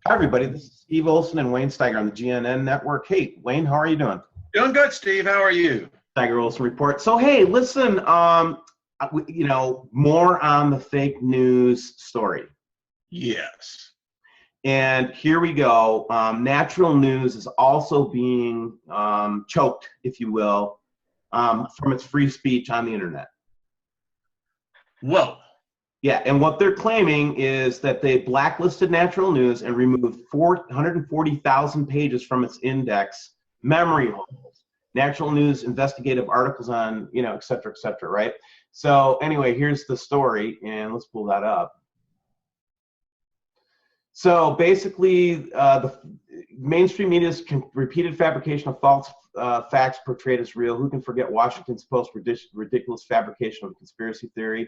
Hi, everybody. This is Steve Olson and Wayne Steiger on the GNN network. Hey, Wayne, how are you doing? Doing good, Steve. How are you? Steiger Olson Report. So, hey, listen, more on the fake news story. Yes. And here we go. Natural news is also being choked, if you will, from its free speech on the internet. Whoa. Yeah, and what they're claiming is that they blacklisted Natural News and removed 440,000 pages from its index, memory holes, Natural News investigative articles on, et cetera, right? So anyway, here's the story, and let's pull that up. So basically, the mainstream media's repeated fabrication of false facts portrayed as real. Who can forget Washington's Post's ridiculous fabrication of a conspiracy theory?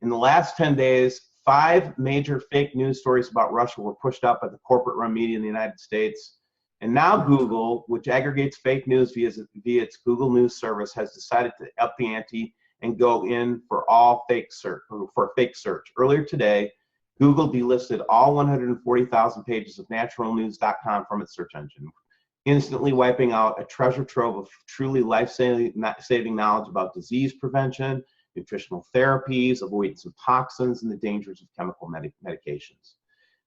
In the last 10 days, 5 major fake news stories about Russia were pushed out by the corporate-run media in the United States. And now Google, which aggregates fake news via its Google News service, has decided to up the ante and go in for fake search. Earlier today, Google delisted all 140,000 pages of naturalnews.com from its search engine, instantly wiping out a treasure trove of truly life-saving knowledge about disease prevention, nutritional therapies, avoidance of toxins, and the dangers of chemical medications.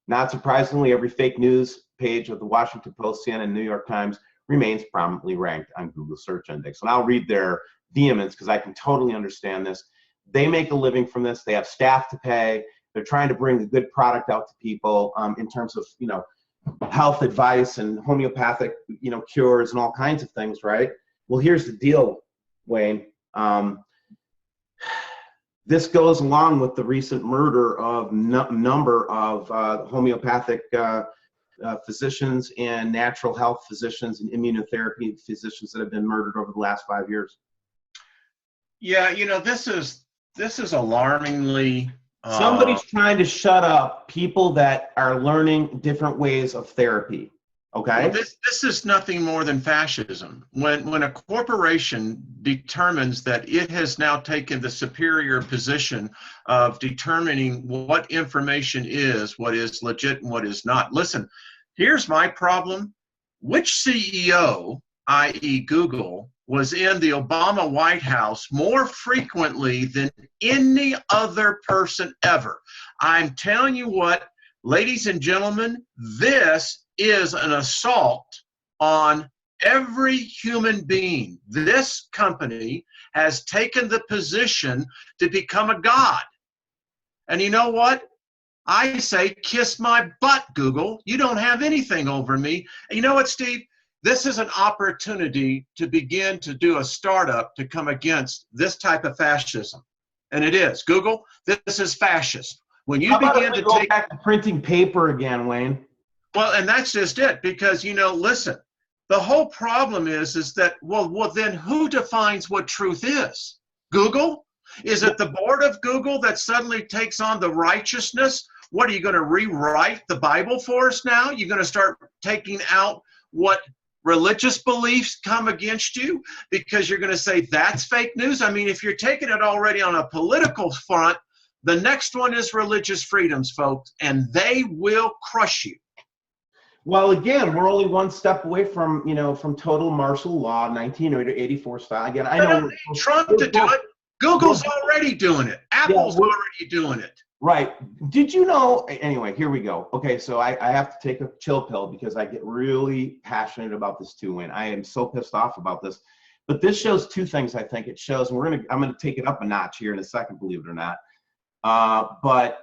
Not surprisingly, every fake news page of the Washington Post, CNN, and New York Times remains prominently ranked on Google's search index. And I'll read their vehemence because I can totally understand this. They make a living from this. They have staff to pay. They're trying to bring a good product out to people in terms of, health advice and homeopathic, cures and all kinds of things, right? Well, here's the deal, Wayne. This goes along with the recent murder of number of homeopathic physicians and natural health physicians and immunotherapy physicians that have been murdered over the last 5 years. Yeah, this is alarmingly. Somebody's trying to shut up people that are learning different ways of therapy. Okay. Well, this is nothing more than fascism. When a corporation determines that it has now taken the superior position of determining what information is, what is legit and what is not. Listen, here's my problem. Which CEO, i.e. Google, was in the Obama White House more frequently than any other person ever? I'm telling you what, ladies and gentlemen, this is an assault on every human being. This company has taken the position to become a god. And you know what? I say, kiss my butt, Google. You don't have anything over me. And you know what, Steve? This is an opportunity to begin to do a startup to come against this type of fascism. And it is. Google, this is fascist. When you begin to go back to printing paper again, Wayne? Well, and that's just it, because, listen, the whole problem is that, well, then who defines what truth is? Google? Is it the board of Google that suddenly takes on the righteousness? What, are you going to rewrite the Bible for us now? You're going to start taking out what religious beliefs come against you because you're going to say that's fake news? I mean, if you're taking it already on a political front, the next one is religious freedoms, folks, and they will crush you. Well, again, we're only one step away from, from total martial law, 1984 style. Again, I know don't need Trump to do it. Google's already doing it. Apple's already doing it. Right. Did you know? Anyway, here we go. Okay, so I have to take a chill pill because I get really passionate about this too, Wayne. I am so pissed off about this. But this shows two things, I think. It shows, and I'm gonna take it up a notch here in a second, believe it or not. But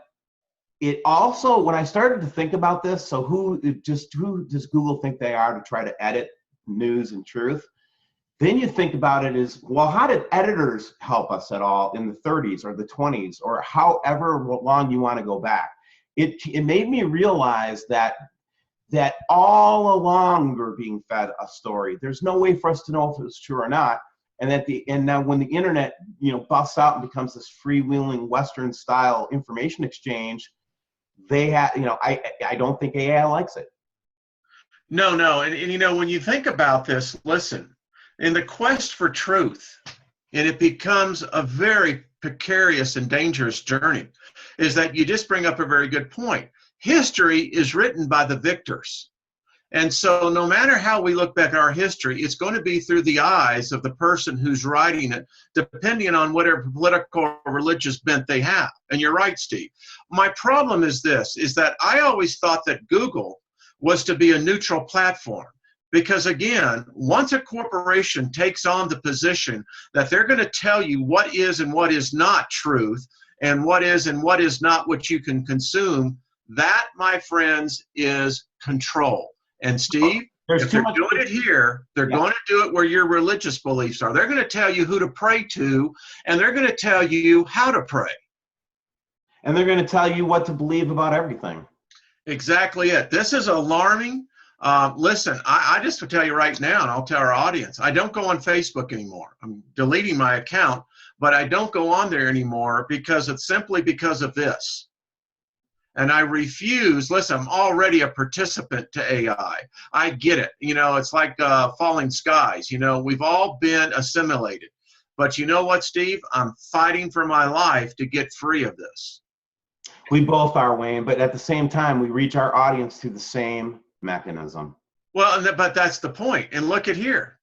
it also, when I started to think about this, so who does Google think they are to try to edit news and truth? Then you think about it as, well, how did editors help us at all in the 30s or the 20s or however long you want to go back? It made me realize that all along we're being fed a story. There's no way for us to know if it's true or not. And now when the internet, busts out and becomes this freewheeling Western style information exchange, they have, I don't think AI likes it. No. And when you think about this, listen, in the quest for truth, and it becomes a very precarious and dangerous journey, is that you just bring up a very good point. history is written by the victors. And so no matter how we look back at our history, it's going to be through the eyes of the person who's writing it, depending on whatever political or religious bent they have. And you're right, Steve. My problem is this, is that I always thought that Google was to be a neutral platform. Because again, once a corporation takes on the position that they're going to tell you what is and what is not truth, and what is not what you can consume, that, my friends, is control. And Steve, if they're doing it here, they're going to do it where your religious beliefs are. They're going to tell you who to pray to, and they're going to tell you how to pray. And they're going to tell you what to believe about everything. Exactly it. This is alarming. Listen, I just will tell you right now, and I'll tell our audience, I don't go on Facebook anymore. I'm deleting my account, but I don't go on there anymore because it's simply because of this. And I refuse, listen, I'm already a participant to AI. I get it. You know, it's like falling skies. You know, we've all been assimilated. But you know what, Steve? I'm fighting for my life to get free of this. We both are, Wayne, but at the same time, we reach our audience through the same mechanism. Well, but that's the point. And look at here.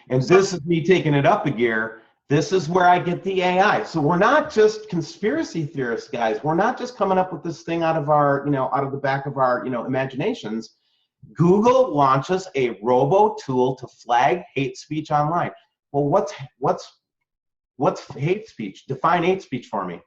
And this is me taking it up a gear. This is where I get the AI. So we're not just conspiracy theorists, guys. We're not just coming up with this thing out of our, out of the back of our, imaginations. Google launches a robo tool to flag hate speech online. Well, what's hate speech? Define hate speech for me.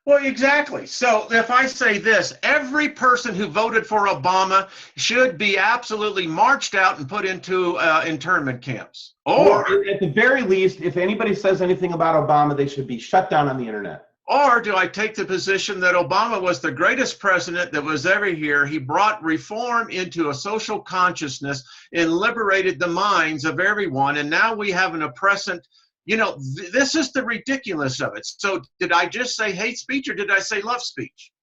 Well, exactly. So if I say this, every person who voted for Obama should be absolutely marched out and put into internment camps. Or at the very least, if anybody says anything about Obama, they should be shut down on the internet. Or do I take the position that Obama was the greatest president that was ever here? He brought reform into a social consciousness and liberated the minds of everyone. And now we have an oppressant. This is the ridiculous of it. So did I just say hate speech or did I say love speech?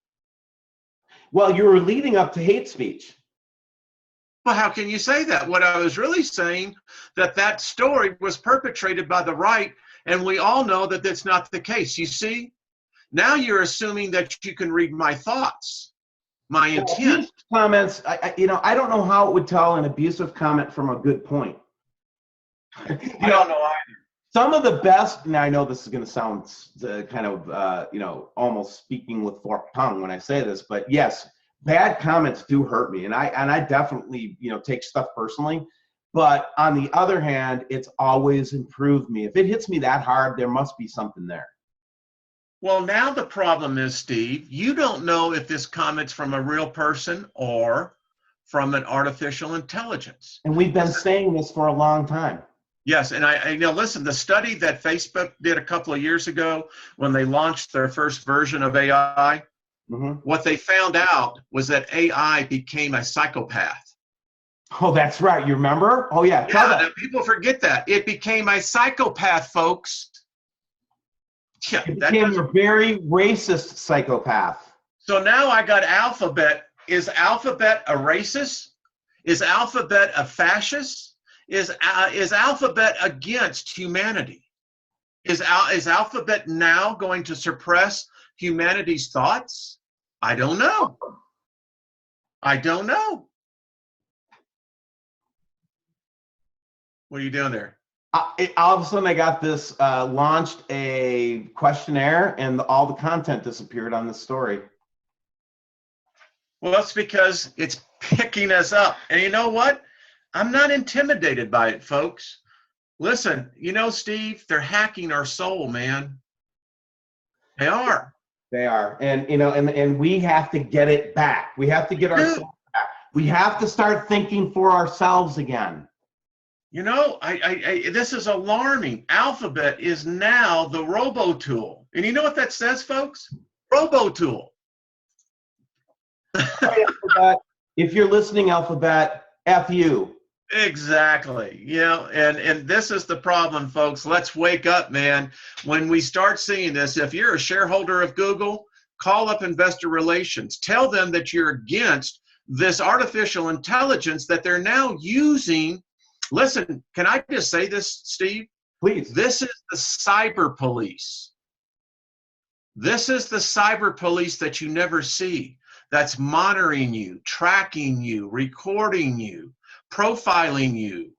Well, you were leading up to hate speech. Well, how can you say that? What I was really saying, that story was perpetrated by the right, and we all know that that's not the case. You see, now you're assuming that you can read my thoughts, my intent. Comments, I don't know how it would tell an abusive comment from a good point. I don't know either. Some of the best, and I know this is going to sound kind of, almost speaking with forked tongue when I say this, but yes, bad comments do hurt me, and I definitely, take stuff personally. But on the other hand, it's always improved me. If it hits me that hard, there must be something there. Well, now the problem is, Steve, you don't know if this comment's from a real person or from an artificial intelligence. And we've been saying this for a long time. Yes, and I listen, the study that Facebook did a couple of years ago when they launched their first version of AI, what they found out was that AI became a psychopath. Oh, that's right. You remember? Oh, yeah. Yeah, people forget that. It became a psychopath, folks. Yeah, it became a very racist psychopath. So now I got Alphabet. Is Alphabet a racist? Is Alphabet a fascist? Is Alphabet against humanity? Is Alphabet now going to suppress humanity's thoughts? I don't know. I don't know. What are you doing there? All of a sudden, I got this launched a questionnaire, and all the content disappeared on this story. Well, that's because it's picking us up. And you know what? I'm not intimidated by it, folks. Listen, Steve, they're hacking our soul, man. They are. They are. And, and we have to get it back. We have to get our soul back. We have to start thinking for ourselves again. This is alarming. Alphabet is now the robo-tool. And you know what that says, folks? Robo-tool. Alphabet, if you're listening, Alphabet, F you. Exactly. And this is the problem, folks. Let's wake up, man. When we start seeing this, if you're a shareholder of Google, call up investor relations. Tell them that you're against this artificial intelligence that they're now using. Listen, can I just say this, Steve? Please. This is the cyber police. This is the cyber police that you never see. that's monitoring you, tracking you, recording you, profiling you.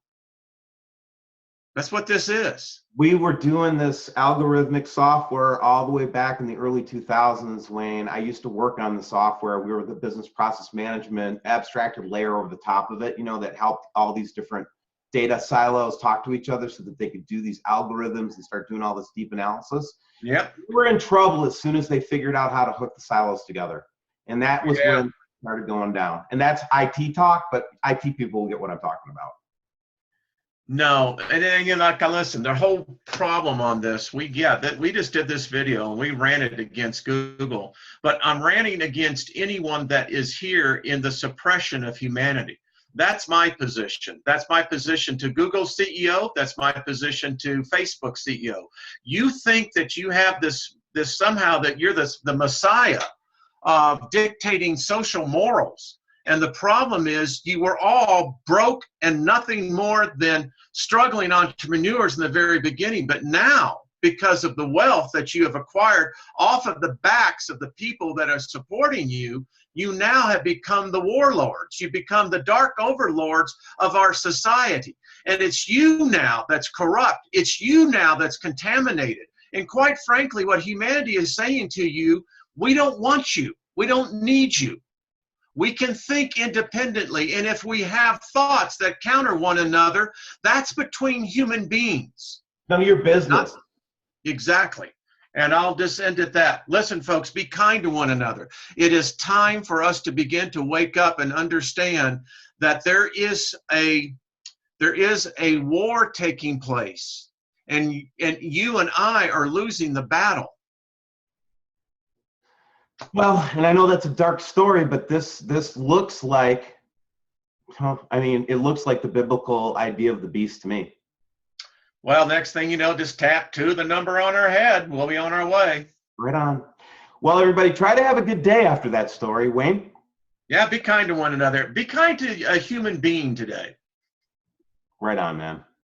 That's what this is. We were doing this algorithmic software all the way back in the early 2000s, Wayne. I used to work on the software. We were the business process management abstracted layer over the top of it, that helped all these different data silos talk to each other so that they could do these algorithms and start doing all this deep analysis. Yep. We were in trouble as soon as they figured out how to hook the silos together. And that was when it started going down. And that's IT talk, but IT people will get what I'm talking about. No, and then listen, the whole problem on this, we just did this video and we ran it against Google, but I'm ranting against anyone that is here in the suppression of humanity. That's my position. That's my position to Google's CEO. That's my position to Facebook CEO. You think that you have this somehow that you're the Messiah of dictating social morals. And the problem is you were all broke and nothing more than struggling entrepreneurs in the very beginning. But now, because of the wealth that you have acquired off of the backs of the people that are supporting you, you now have become the warlords. You become the dark overlords of our society. And it's you now that's corrupt. It's you now that's contaminated. And quite frankly, what humanity is saying to you, we don't want you. We don't need you. We can think independently, and if we have thoughts that counter one another, that's between human beings. None of your business. Exactly. And I'll just end at that. Listen, folks, be kind to one another. It is time for us to begin to wake up and understand that there is a war taking place, and you and I are losing the battle. Well, and I know that's a dark story, but this looks like, it looks like the biblical idea of the beast to me. Well, next thing you know, just tattoo the number on our head. We'll be on our way. Right on. Well, everybody, try to have a good day after that story. Wayne? Yeah, be kind to one another. Be kind to a human being today. Right on, man.